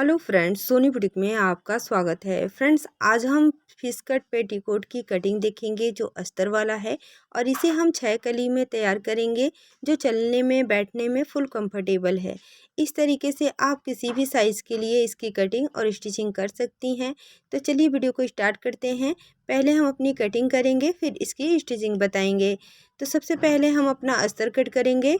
Hello friends, Soni boutique में आपका स्वागत है। फ्रेंड्स, आज हम फिश कट पेटीकोट की कटिंग देखेंगे जो अस्तर वाला है और इसे हम 6 कली में तैयार करेंगे जो चलने में बैठने में फुल कंफर्टेबल है। इस तरीके से आप किसी भी साइज़ के लिए इसकी कटिंग और स्टिचिंग कर सकती हैं। तो चलिए वीडियो को स्टार्ट करते हैं। पहले हम अपनी कटिंग करेंगे, फिर इसकी स्टिचिंग बताएंगे। तो सबसे पहले हम अपना अस्तर कट करेंगे।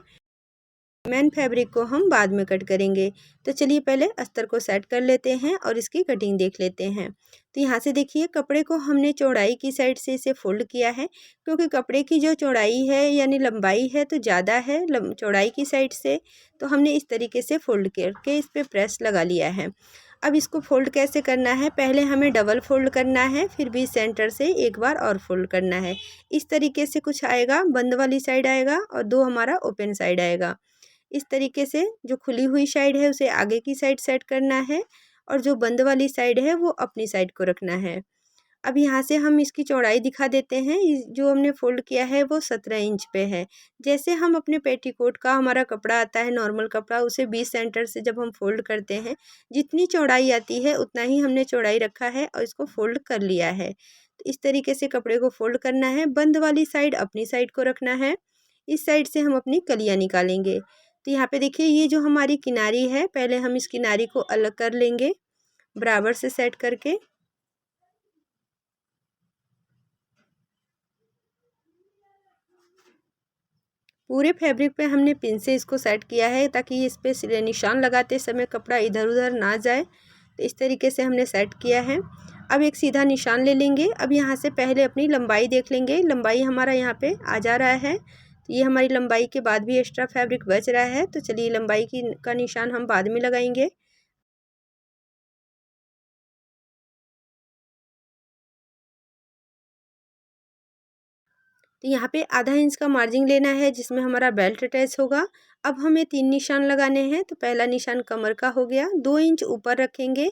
मेन फैब्रिक को हम बाद में कट करेंगे। तो चलिए पहले अस्तर को सेट कर लेते हैं और इसकी कटिंग देख लेते हैं। तो यहाँ से देखिए, कपड़े को हमने चौड़ाई की साइड से इसे फोल्ड किया है, क्योंकि कपड़े की जो चौड़ाई है यानी लंबाई है तो ज़्यादा है चौड़ाई की साइड से। तो हमने इस तरीके से फोल्ड करके इस पर प्रेस लगा लिया है। अब इसको फोल्ड कैसे करना है, पहले हमें डबल फोल्ड करना है, फिर भी सेंटर से एक बार और फोल्ड करना है। इस तरीके से कुछ आएगा, बंद वाली साइड आएगा और दो हमारा ओपन साइड आएगा। इस तरीके से जो खुली हुई साइड है उसे आगे की साइड सेट करना है और जो बंद वाली साइड है वो अपनी साइड को रखना है। अब यहाँ से हम इसकी चौड़ाई दिखा देते हैं। जो हमने फोल्ड किया है वो 17 इंच पे है। जैसे हम अपने पेटीकोट का हमारा कपड़ा आता है नॉर्मल कपड़ा, उसे 20 सेंटर से जब हम फोल्ड करते हैं, जितनी चौड़ाई आती है उतना ही हमने चौड़ाई रखा है और इसको फोल्ड कर लिया है। तो इस तरीके से कपड़े को फोल्ड करना है। बंद वाली साइड अपनी साइड को रखना है। इस साइड से हम अपनी कलियाँ निकालेंगे। तो यहाँ पे देखिए, ये जो हमारी किनारी है, पहले हम इस किनारी को अलग कर लेंगे बराबर से सेट करके। पूरे फैब्रिक पे हमने पिन से इसको सेट किया है ताकि इस पे निशान लगाते समय कपड़ा इधर उधर ना जाए। तो इस तरीके से हमने सेट किया है। अब एक सीधा निशान ले लेंगे। अब यहाँ से पहले अपनी लंबाई देख लेंगे। लंबाई हमारा यहाँ पे आ जा रहा है। तो ये हमारी लंबाई के बाद भी एक्स्ट्रा फैब्रिक बच रहा है, तो चलिए लंबाई का निशान हम बाद में लगाएंगे। तो यहाँ पे आधा इंच का मार्जिन लेना है जिसमें हमारा बेल्ट अटैच होगा। अब हमें 3 निशान लगाने हैं। तो पहला निशान कमर का हो गया, 2 इंच ऊपर रखेंगे,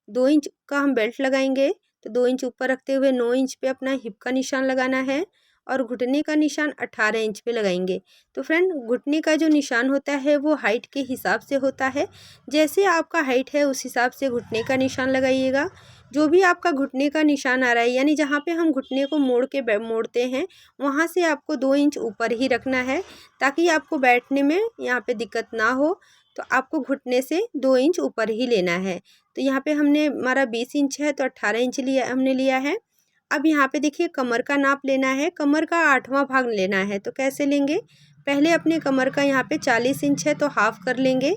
2 इंच का हम बेल्ट लगाएंगे। तो 2 इंच ऊपर रखते हुए 9 इंच पे अपना हिप का निशान लगाना है और घुटने का निशान 18 इंच पे लगाएंगे। तो फ्रेंड, घुटने का जो निशान होता है वो हाइट के हिसाब से होता है। जैसे आपका हाइट है उस हिसाब से घुटने का निशान लगाइएगा। जो भी आपका घुटने का निशान आ रहा है, यानी जहाँ पे हम घुटने को मोड़ के मोड़ते हैं, वहाँ से आपको 2 इंच ऊपर ही रखना है ताकि आपको बैठने में यहाँ पे दिक्कत ना हो। तो आपको घुटने से 2 इंच ऊपर ही लेना है। तो यहाँ पे हमने हमारा 20 इंच है तो 18 इंच हमने लिया है। अब यहाँ पे देखिए, कमर का नाप लेना है। कमर का 8वां भाग लेना है। तो कैसे लेंगे, पहले अपने कमर का यहाँ पे 40 इंच है तो हाफ कर लेंगे।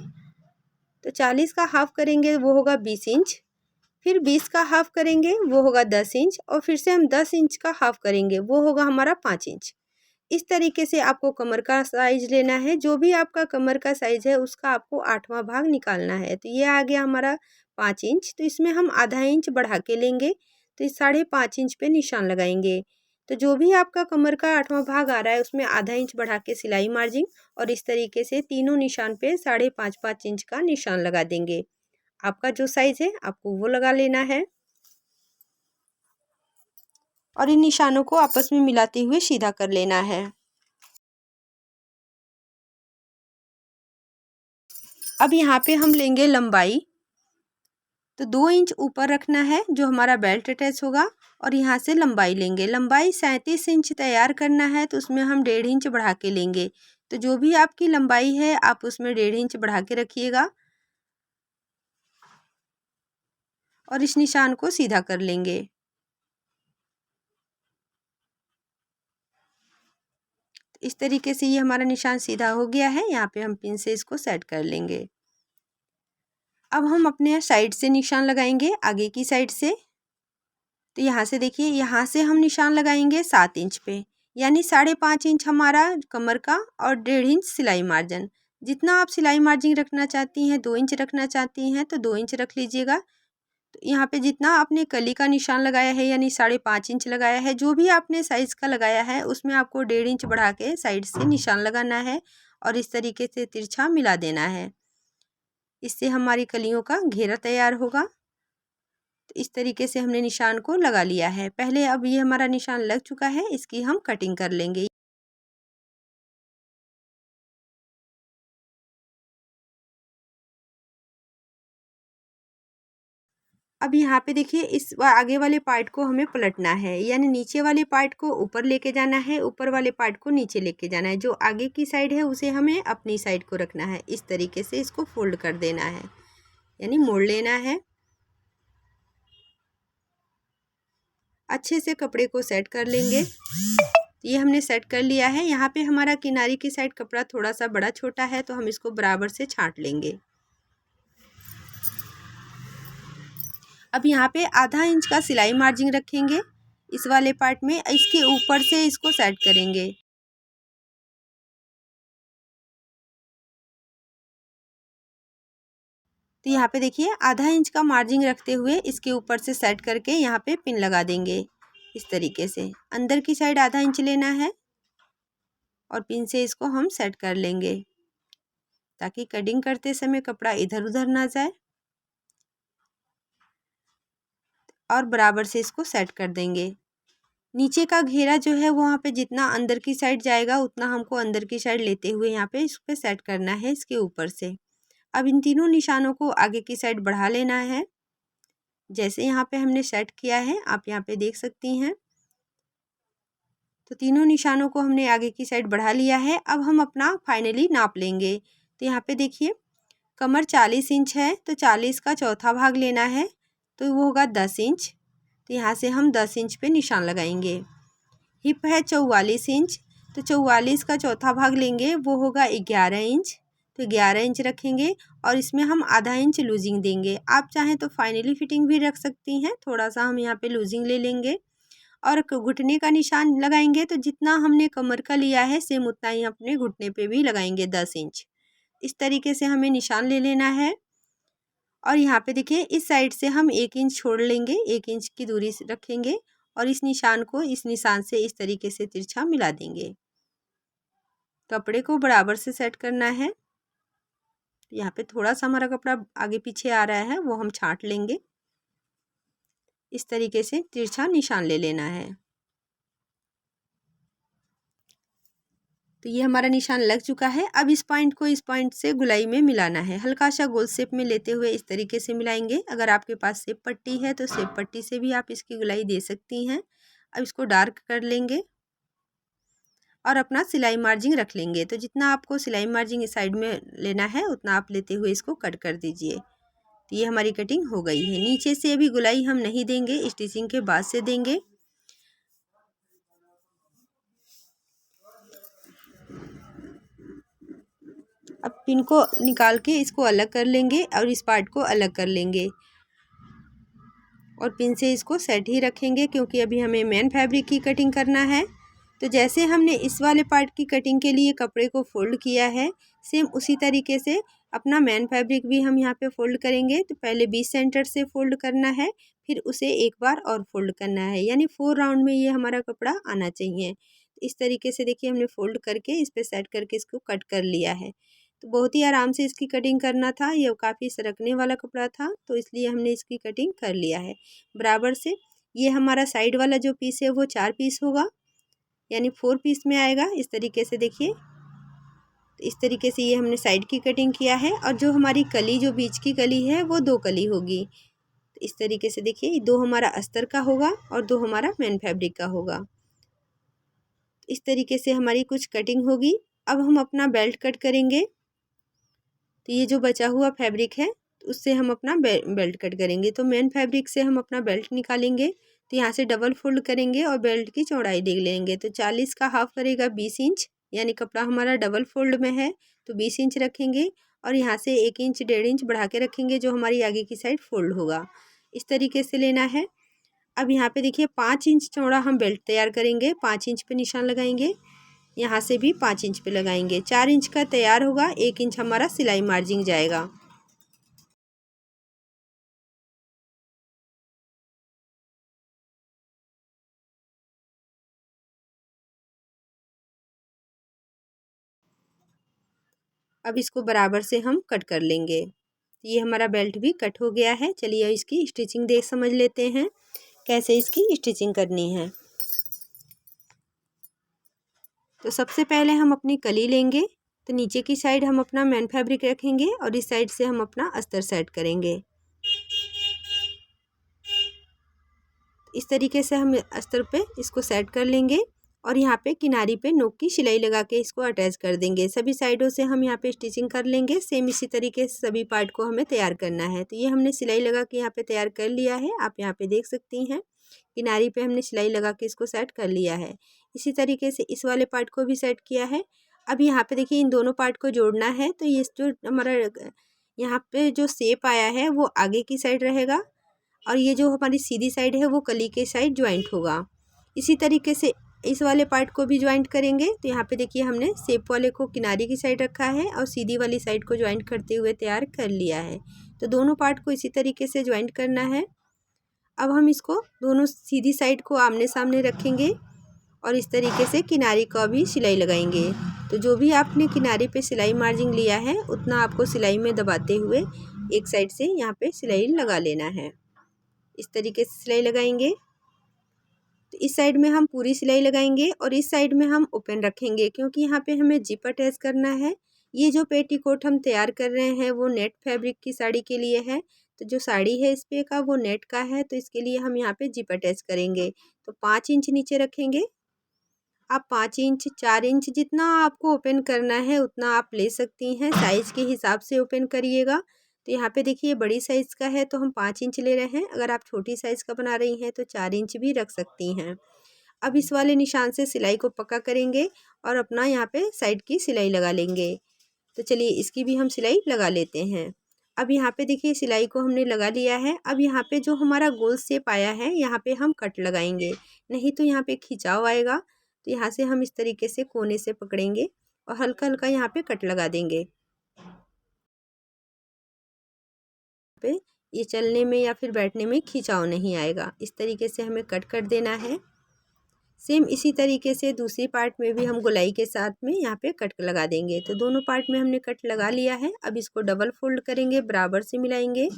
तो 40 का हाफ करेंगे वो होगा 20 इंच। फिर 20 का हाफ करेंगे वो होगा 10 इंच और फिर से हम 10 इंच का हाफ करेंगे वो होगा हमारा 5 इंच। इस तरीके से आपको कमर का साइज लेना है। जो भी आपका कमर का साइज है उसका आपको 8वां भाग निकालना है। तो ये आ गया हमारा 5 इंच। तो इसमें हम आधा इंच बढ़ा के लेंगे। तो इस 5.5 इंच पे निशान लगाएंगे। तो जो भी आपका कमर का 8वां भाग आ रहा है उसमें आधा इंच बढ़ा के सिलाई मार्जिन और इस तरीके से तीनों निशान पे 5.5 इंच का निशान लगा देंगे। आपका जो साइज है आपको वो लगा लेना है और इन निशानों को आपस में मिलाते हुए सीधा कर लेना है। अब यहाँ पे हम लेंगे लंबाई। तो 2 इंच ऊपर रखना है जो हमारा बेल्ट अटैच होगा और यहाँ से लंबाई लेंगे। लंबाई 37 इंच तैयार करना है तो उसमें हम 1.5 इंच बढ़ा के लेंगे। तो जो भी आपकी लंबाई है आप उसमें 1.5 इंच बढ़ा के रखिएगा और इस निशान को सीधा कर लेंगे। इस तरीके से ये हमारा निशान सीधा हो गया है। यहाँ पे हम पिन से इसको सेट कर लेंगे। अब हम अपने साइड से निशान लगाएंगे, आगे की साइड से। तो यहाँ से देखिए, यहाँ से हम निशान लगाएंगे 7 इंच पे, यानी 5.5 इंच हमारा कमर का और 1.5 इंच सिलाई मार्जिन। जितना आप सिलाई मार्जिन रखना चाहती हैं, 2 इंच रखना चाहती हैं तो 2 इंच रख लीजिएगा। तो यहाँ पे जितना आपने कली का निशान लगाया है यानी 5.5 इंच लगाया है, जो भी आपने साइज़ का लगाया है उसमें आपको 1.5 इंच बढ़ा के साइड से निशान लगाना है और इस तरीके से तिरछा मिला देना है। इससे हमारी कलियों का घेरा तैयार होगा। तो इस तरीके से हमने निशान को लगा लिया है पहले। अब ये हमारा निशान लग चुका है, इसकी हम कटिंग कर लेंगे। अब यहाँ पे देखिए इस आगे वाले पार्ट को हमें पलटना है, यानी नीचे वाले पार्ट को ऊपर लेके जाना है, ऊपर वाले पार्ट को नीचे लेके जाना है। जो आगे की साइड है उसे हमें अपनी साइड को रखना है। इस तरीके से इसको फोल्ड कर देना है, यानी मोड़ लेना है। अच्छे से कपड़े को सेट कर लेंगे। ये हमने सेट कर लिया है। यहाँ पे हमारा किनारे की साइड कपड़ा थोड़ा सा बड़ा छोटा है, तो हम इसको बराबर से छांट लेंगे। अब यहाँ पे आधा इंच का सिलाई मार्जिन रखेंगे इस वाले पार्ट में, इसके ऊपर से इसको सेट करेंगे। तो यहाँ पे देखिए आधा इंच का मार्जिन रखते हुए इसके ऊपर से सेट करके यहाँ पे पिन लगा देंगे। इस तरीके से अंदर की साइड आधा इंच लेना है और पिन से इसको हम सेट कर लेंगे, ताकि कटिंग करते समय कपड़ा इधर उधर ना जाए। और बराबर से इसको सेट कर देंगे। नीचे का घेरा जो है वहाँ पे जितना अंदर की साइड जाएगा उतना हमको अंदर की साइड लेते हुए यहाँ पे इस पर सेट करना है इसके ऊपर से। अब इन तीनों निशानों को आगे की साइड बढ़ा लेना है, जैसे यहाँ पे हमने सेट किया है आप यहाँ पे देख सकती हैं। तो तीनों निशानों को हमने आगे की साइड बढ़ा लिया है। अब हम अपना फाइनली नाप लेंगे। तो यहाँ पे देखिए कमर 40 इंच है, तो 40 का चौथा भाग लेना है, तो वो होगा 10 इंच। तो यहाँ से हम 10 इंच पे निशान लगाएंगे। हिप है 44 इंच, तो 44 का चौथा भाग लेंगे, वो होगा 11 इंच। तो 11 इंच रखेंगे और इसमें हम आधा इंच लूजिंग देंगे। आप चाहें तो फाइनली फिटिंग भी रख सकती हैं, थोड़ा सा हम यहाँ पे लूजिंग ले लेंगे। और घुटने का निशान लगाएंगे तो जितना हमने कमर का लिया है सेम उतना ही अपने घुटने पे भी लगाएंगे 10 इंच। इस तरीके से हमें निशान ले लेना है। और यहाँ पे देखिए इस साइड से हम 1 इंच छोड़ लेंगे, 1 इंच की दूरी रखेंगे और इस निशान को इस निशान से इस तरीके से तिरछा मिला देंगे। कपड़े को बराबर से सेट करना है। यहाँ पे थोड़ा सा हमारा कपड़ा आगे पीछे आ रहा है, वो हम छांट लेंगे। इस तरीके से तिरछा निशान ले लेना है। तो ये हमारा निशान लग चुका है। अब इस पॉइंट को इस पॉइंट से गुलाई में मिलाना है, हल्का सा गोल शेप में लेते हुए इस तरीके से मिलाएंगे। अगर आपके पास शेप पट्टी है तो शेप पट्टी से भी आप इसकी गुलाई दे सकती हैं। अब इसको डार्क कर लेंगे और अपना सिलाई मार्जिन रख लेंगे। तो जितना आपको सिलाई मार्जिन इस साइड में लेना है उतना आप लेते हुए इसको कट कर दीजिए। तो ये हमारी कटिंग हो गई है। नीचे से अभी गुलाई हम नहीं देंगे, स्टिचिंग के बाद से देंगे। अब पिन को निकाल के इसको अलग कर लेंगे और इस पार्ट को अलग कर लेंगे और पिन से इसको सेट ही रखेंगे, क्योंकि अभी हमें मेन फैब्रिक की कटिंग करना है। तो जैसे हमने इस वाले पार्ट की कटिंग के लिए कपड़े को फोल्ड किया है, सेम उसी तरीके से अपना मेन फैब्रिक भी हम यहाँ पे फोल्ड करेंगे। तो पहले 20 सेंटर से फोल्ड करना है, फिर उसे एक बार और फोल्ड करना है, यानी 4 राउंड में ये हमारा कपड़ा आना चाहिए। इस तरीके से देखिए हमने फोल्ड करके इस पर सेट करके इसको कट कर लिया है। तो बहुत ही आराम से इसकी कटिंग करना था, ये काफ़ी सरकने वाला कपड़ा था, तो इसलिए हमने इसकी कटिंग कर लिया है बराबर से। ये हमारा साइड वाला जो पीस है वो 4 पीस होगा, यानी 4 पीस में आएगा। इस तरीके से देखिए, इस तरीके से ये हमने साइड की कटिंग किया है। और जो हमारी कली, जो बीच की कली है वो 2 कली होगी। तो इस तरीके से देखिए 2 हमारा अस्तर का होगा और 2 हमारा मेन फैब्रिक का होगा। इस तरीके से हमारी कुछ कटिंग होगी। अब हम अपना बेल्ट कट करेंगे। तो ये जो बचा हुआ फैब्रिक है उससे हम अपना बेल्ट कट करेंगे। तो मेन फैब्रिक से हम अपना बेल्ट निकालेंगे। तो यहाँ से डबल फोल्ड करेंगे और बेल्ट की चौड़ाई देख लेंगे। तो 40 का हाफ करेगा 20 इंच, यानी कपड़ा हमारा डबल फोल्ड में है तो 20 इंच रखेंगे और यहाँ से 1 इंच 1.5 इंच बढ़ा के रखेंगे, जो हमारी आगे की साइड फोल्ड होगा। इस तरीके से लेना है। अब यहाँ पे देखिए 5 इंच चौड़ा हम बेल्ट तैयार करेंगे, 5 इंच पे निशान लगाएंगे, यहाँ से भी 5 इंच पे लगाएंगे। 4 इंच का तैयार होगा, 1 इंच हमारा सिलाई मार्जिन जाएगा। अब इसको बराबर से हम कट कर लेंगे। ये हमारा बेल्ट भी कट हो गया है। चलिए इसकी स्टिचिंग देख समझ लेते हैं कैसे इसकी स्टिचिंग करनी है। तो सबसे पहले हम अपनी कली लेंगे। तो नीचे की साइड हम अपना मेन फैब्रिक रखेंगे और इस साइड से हम अपना अस्तर सेट करेंगे। इस तरीके से हम अस्तर पे इसको सेट कर लेंगे और यहाँ पे किनारी पे नोक की सिलाई लगा के इसको अटैच कर देंगे। सभी साइडों से हम यहाँ पे स्टिचिंग कर लेंगे। सेम इसी तरीके से सभी पार्ट को हमें तैयार करना है। तो ये हमने सिलाई लगा के यहाँ पे तैयार कर लिया है। आप यहाँ पे देख सकती हैं किनारी पे हमने सिलाई लगा के इसको सेट कर लिया है। इसी तरीके से इस वाले पार्ट को भी सेट किया है। अब यहाँ पे देखिए इन दोनों पार्ट को जोड़ना है। तो ये जो हमारा यहाँ पे जो शेप आया है वो आगे की साइड रहेगा और ये जो हमारी सीधी साइड है वो कली के साइड ज्वाइंट होगा। इसी तरीके से इस वाले पार्ट को भी ज्वाइंट करेंगे। तो यहाँ पे देखिए हमने शेप वाले को किनारे की साइड रखा है और सीधी वाली साइड को ज्वाइंट करते हुए तैयार कर लिया है। तो दोनों पार्ट को इसी तरीके से ज्वाइंट करना है। अब हम इसको दोनों सीधी साइड को आमने सामने रखेंगे और इस तरीके से किनारे का भी सिलाई लगाएंगे। तो जो भी आपने किनारे पे सिलाई मार्जिन लिया है उतना आपको सिलाई में दबाते हुए एक साइड से यहाँ पे सिलाई लगा लेना है। इस तरीके से सिलाई लगाएंगे। तो इस साइड में हम पूरी सिलाई लगाएंगे और इस साइड में हम ओपन रखेंगे क्योंकि यहाँ पे हमें जिप अटैच करना है। ये जो पेटीकोट हम तैयार कर रहे हैं वो नेट फैब्रिक की साड़ी के लिए है। तो जो साड़ी है इस पे का वो नेट का है, तो इसके लिए हम यहाँ पे जिप अटैच करेंगे। तो 5 इंच नीचे रखेंगे। आप 5 इंच 4 इंच जितना आपको ओपन करना है उतना आप ले सकती हैं। साइज़ के हिसाब से ओपन करिएगा। तो यहाँ पे देखिए बड़ी साइज़ का है तो हम 5 इंच ले रहे हैं। अगर आप छोटी साइज़ का बना रही हैं तो 4 इंच भी रख सकती हैं। अब इस वाले निशान से सिलाई को पक्का करेंगे और अपना यहाँ पे साइड की सिलाई लगा लेंगे। तो चलिए इसकी भी हम सिलाई लगा लेते हैं। अब यहाँ पे देखिए सिलाई को हमने लगा लिया है। अब यहाँ पे जो हमारा गोल शेप आया है यहाँ पे हम कट लगाएंगे, नहीं तो यहाँ पे खिंचाव आएगा। तो यहाँ से हम इस तरीके से कोने से पकड़ेंगे और हल्का हल्का यहाँ पे कट लगा देंगे। पे ये चलने में या फिर बैठने में खिंचाव नहीं आएगा। इस तरीके से हमें कट कर देना है। सेम इसी तरीके से दूसरी पार्ट में भी हम गोलाई के साथ में यहाँ पे कट लगा देंगे। तो दोनों पार्ट में हमने कट लगा लिया है। अब इसको डबल फोल्ड करेंगे, बराबर से मिलाएंगे।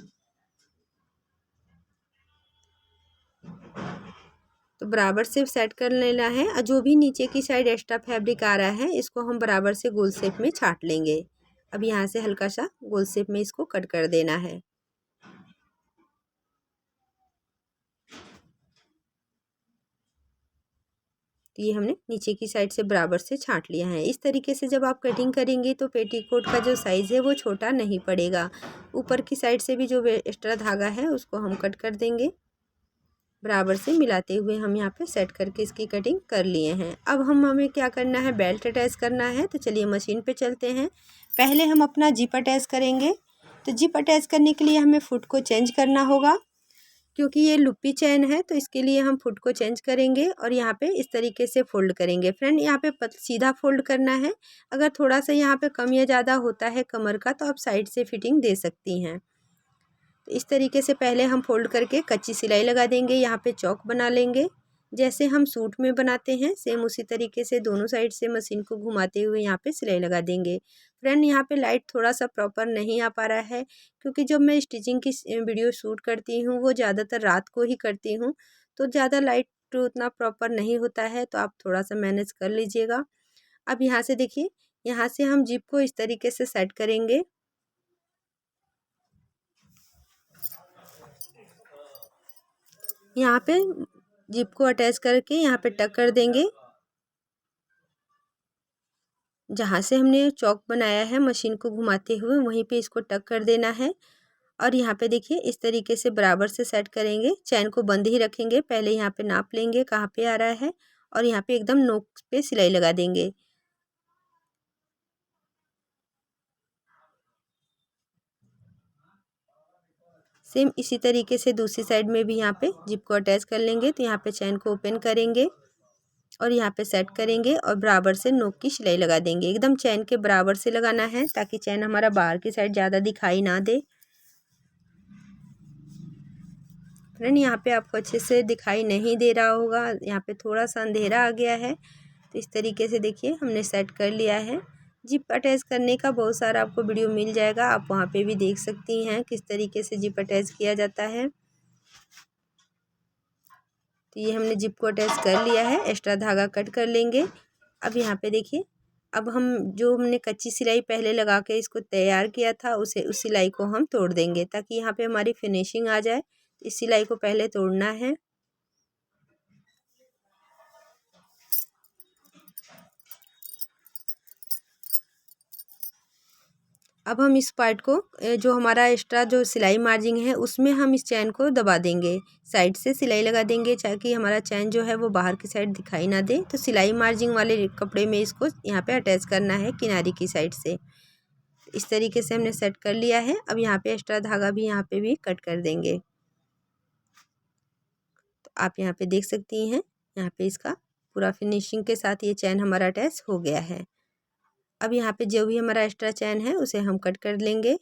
तो बराबर से सेट कर लेना है और जो भी नीचे की साइड एक्स्ट्रा फैब्रिक आ रहा है इसको हम बराबर से गोल शेप में छाट लेंगे। अब यहाँ से हल्का सा गोल शेप में इसको कट कर देना है। तो ये हमने नीचे की साइड से बराबर से छांट लिया है। इस तरीके से जब आप कटिंग करेंगे तो पेटीकोट का जो साइज़ है वो छोटा नहीं पड़ेगा। ऊपर की साइड से भी जो एक्स्ट्रा धागा है उसको हम कट कर देंगे। बराबर से मिलाते हुए हम यहाँ पे सेट करके इसकी कटिंग कर लिए हैं। अब हमें क्या करना है, बेल्ट अटैच करना है। तो चलिए मशीन पे चलते हैं। पहले हम अपना जिप अटैच करेंगे। तो जिप अटैच करने के लिए हमें फुट को चेंज करना होगा क्योंकि ये लुप्पी चैन है। तो इसके लिए हम फुट को चेंज करेंगे और यहाँ पे इस तरीके से फोल्ड करेंगे। फ्रेंड यहाँ पे सीधा फोल्ड करना है। अगर थोड़ा सा यहाँ पे कम या ज़्यादा होता है कमर का तो आप साइड से फिटिंग दे सकती हैं। तो इस तरीके से पहले हम फोल्ड करके कच्ची सिलाई लगा देंगे। यहाँ पे चौक बना लेंगे जैसे हम सूट में बनाते हैं। सेम उसी तरीके से दोनों साइड से मशीन को घुमाते हुए यहाँ पे सिलाई लगा देंगे। फ्रेंड यहाँ पे लाइट थोड़ा सा प्रॉपर नहीं आ पा रहा है क्योंकि जब मैं स्टिचिंग की वीडियो शूट करती हूँ वो ज़्यादातर रात को ही करती हूँ, तो ज़्यादा लाइट उतना प्रॉपर नहीं होता है। तो आप थोड़ा सा मैनेज कर लीजिएगा। अब यहाँ से देखिए, यहाँ से हम जिप को इस तरीके से सेट करेंगे। यहाँ पे जिप को अटैच करके यहाँ पे टक कर देंगे। जहाँ से हमने चौक बनाया है मशीन को घुमाते हुए वहीं पे इसको टक कर देना है। और यहाँ पे देखिए इस तरीके से बराबर से सेट करेंगे। चैन को बंद ही रखेंगे। पहले यहाँ पे नाप लेंगे कहाँ पे आ रहा है और यहाँ पे एकदम नोक पे सिलाई लगा देंगे। सेम इसी तरीके से दूसरी साइड में भी यहाँ पे जिप को अटैच कर लेंगे। तो यहाँ पे चैन को ओपन करेंगे और यहाँ पे सेट करेंगे और बराबर से नोक की सिलाई लगा देंगे। एकदम चैन के बराबर से लगाना है ताकि चैन हमारा बाहर की साइड ज़्यादा दिखाई ना दे। फ्रेंड यहाँ पे आपको अच्छे से दिखाई नहीं दे रहा होगा, यहाँ पे थोड़ा सा अंधेरा आ गया है। तो इस तरीके से देखिए हमने सेट कर लिया है। जिप अटैच करने का बहुत सारा आपको वीडियो मिल जाएगा, आप वहाँ पे भी देख सकती हैं किस तरीके से जिप अटैच किया जाता है। तो ये हमने जिप को अटैच कर लिया है। एक्स्ट्रा धागा कट कर लेंगे। अब यहाँ पे देखिए, अब हम जो हमने कच्ची सिलाई पहले लगा के इसको तैयार किया था उस सिलाई को हम तोड़ देंगे ताकि यहाँ पे हमारी फिनिशिंग आ जाए। इस सिलाई को पहले तोड़ना है। अब हम इस पार्ट को जो हमारा एक्स्ट्रा जो सिलाई मार्जिन है उसमें हम इस चैन को दबा देंगे, साइड से सिलाई लगा देंगे ताकि हमारा चैन जो है वो बाहर की साइड दिखाई ना दे। तो सिलाई मार्जिन वाले कपड़े में इसको यहाँ पे अटैच करना है किनारे की साइड से। इस तरीके से हमने सेट कर लिया है। अब यहाँ पे एक्स्ट्रा धागा भी यहाँ पे भी कट कर देंगे। तो आप यहाँ पे देख सकती हैं, यहाँ पे इसका पूरा फिनिशिंग के साथ ये चैन हमारा अटैच हो गया है। अब यहाँ पे जो भी हमारा एक्स्ट्रा चैन है उसे हम कट कर लेंगे।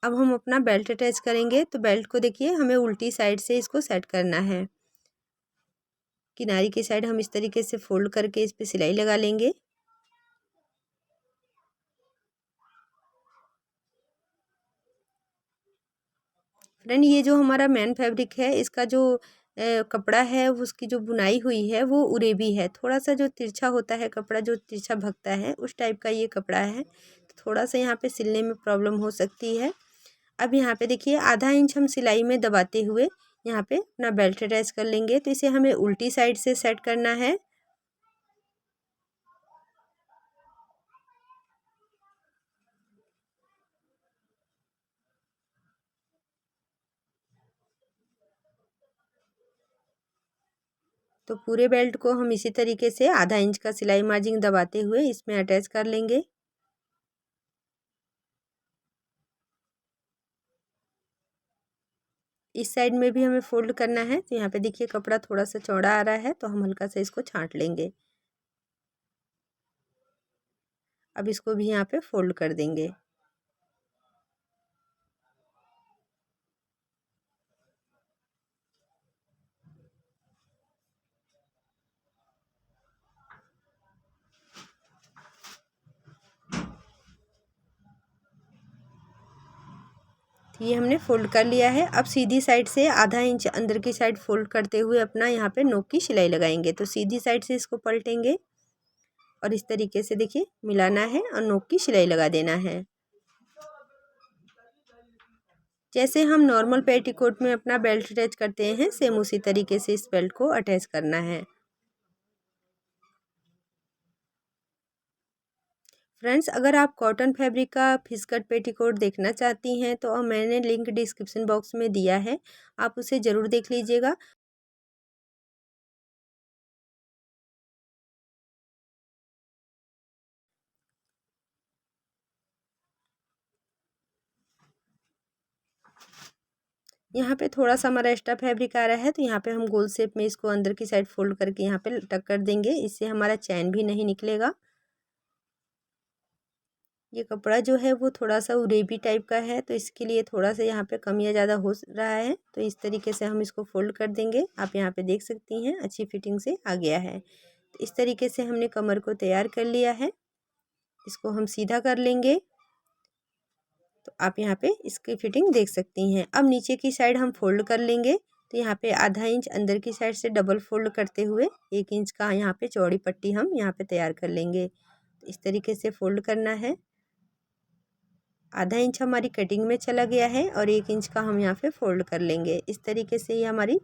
अब हम अपना बेल्ट अटैच करेंगे। तो बेल्ट को देखिए हमें उल्टी साइड से इसको सेट करना है। किनारे की साइड हम इस तरीके से फोल्ड करके इस पे सिलाई लगा लेंगे। फ्रेंड ये जो हमारा मेन फैब्रिक है इसका जो कपड़ा है उसकी जो बुनाई हुई है वो उरेबी है। थोड़ा सा जो तिरछा होता है कपड़ा, जो तिरछा भगता है उस टाइप का ये कपड़ा है। तो थोड़ा सा यहाँ पे सिलने में प्रॉब्लम हो सकती है। अब यहाँ पे देखिए आधा इंच हम सिलाई में दबाते हुए यहाँ पे अपना बेल्ट अटैच कर लेंगे। तो इसे हमें उल्टी साइड से सेट करना है। तो पूरे बेल्ट को हम इसी तरीके से आधा इंच का सिलाई मार्जिन दबाते हुए इसमें अटैच कर लेंगे। इस साइड में भी हमें फोल्ड करना है। तो यहाँ पे देखिए कपड़ा थोड़ा सा चौड़ा आ रहा है तो हम हल्का सा इसको छांट लेंगे। अब इसको भी यहाँ पे फोल्ड कर देंगे। ये हमने फोल्ड कर लिया है। अब सीधी साइड से आधा इंच अंदर की साइड फोल्ड करते हुए अपना यहाँ पे नोक की सिलाई लगाएंगे। तो सीधी साइड से इसको पलटेंगे और इस तरीके से देखिए मिलाना है और नोक की सिलाई लगा देना है। जैसे हम नॉर्मल पेटीकोट में अपना बेल्ट अटैच करते हैं सेम उसी तरीके से इस बेल्ट को अटैच करना है। फ्रेंड्स अगर आप कॉटन फैब्रिक का फिसकट पेटीकोट देखना चाहती हैं तो मैंने लिंक डिस्क्रिप्शन बॉक्स में दिया है, आप उसे ज़रूर देख लीजिएगा। यहाँ पे थोड़ा सा हमारा एक्स्ट्रा फैब्रिक आ रहा है तो यहाँ पे हम गोल शेप में इसको अंदर की साइड फोल्ड करके यहाँ पे टक कर देंगे। इससे हमारा चैन भी नहीं निकलेगा। ये कपड़ा जो है वो थोड़ा सा उरेबी टाइप का है तो इसके लिए थोड़ा सा यहाँ पे कम या ज़्यादा हो रहा है। तो इस तरीके से हम इसको फोल्ड कर देंगे। आप यहाँ पे देख सकती हैं अच्छी फिटिंग से आ गया है। तो इस तरीके से हमने कमर को तैयार कर लिया है। इसको हम सीधा कर लेंगे। तो आप यहाँ पे इसकी फिटिंग देख सकती हैं। अब नीचे की साइड हम फोल्ड कर लेंगे। तो यहाँ पे आधा इंच अंदर की साइड से डबल फोल्ड करते हुए 1 इंच का यहाँ पे चौड़ी पट्टी हम यहाँ पे तैयार कर लेंगे। तो इस तरीके से फोल्ड करना है। आधा इंच हमारी कटिंग में चला गया है और 1 इंच का हम यहाँ पे फोल्ड कर लेंगे। इस तरीके से ये हमारी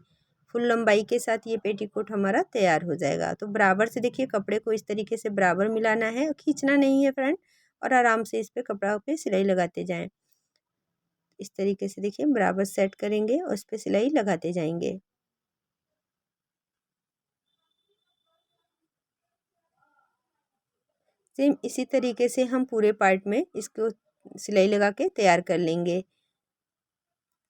फुल लंबाई के साथ ये पेटीकोट हमारा तैयार हो जाएगा। तो बराबर से देखिए कपड़े को इस तरीके से बराबर मिलाना है, खींचना नहीं है फ्रेंड, और आराम से इस पे कपड़ा पे सिलाई लगाते जाएं। इस तरीके से देखिए बराबर सेट करेंगे और इस पे सिलाई लगाते जाएंगे। सेम इसी तरीके से हम पूरे पार्ट में इसको सिलाई लगा के तैयार कर लेंगे।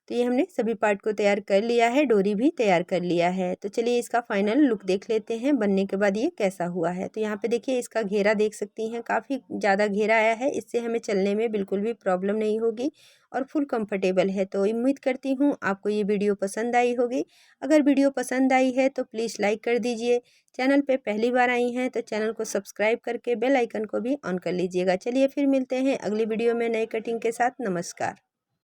तो ये हमने सभी पार्ट को तैयार कर लिया है, डोरी भी तैयार कर लिया है। तो चलिए इसका फाइनल लुक देख लेते हैं बनने के बाद ये कैसा हुआ है। तो यहाँ पे देखिए इसका घेरा देख सकती हैं, काफ़ी ज़्यादा घेरा आया है। इससे हमें चलने में बिल्कुल भी प्रॉब्लम नहीं होगी और फुल कंफर्टेबल है। तो उम्मीद करती हूँ आपको ये वीडियो पसंद आई होगी। अगर वीडियो पसंद आई है तो प्लीज़ लाइक कर दीजिए। चैनल पे पहली बार आई हैं तो चैनल को सब्सक्राइब करके बेल आइकन को भी ऑन कर लीजिएगा। चलिए फिर मिलते हैं अगली वीडियो में नई कटिंग के साथ। नमस्कार।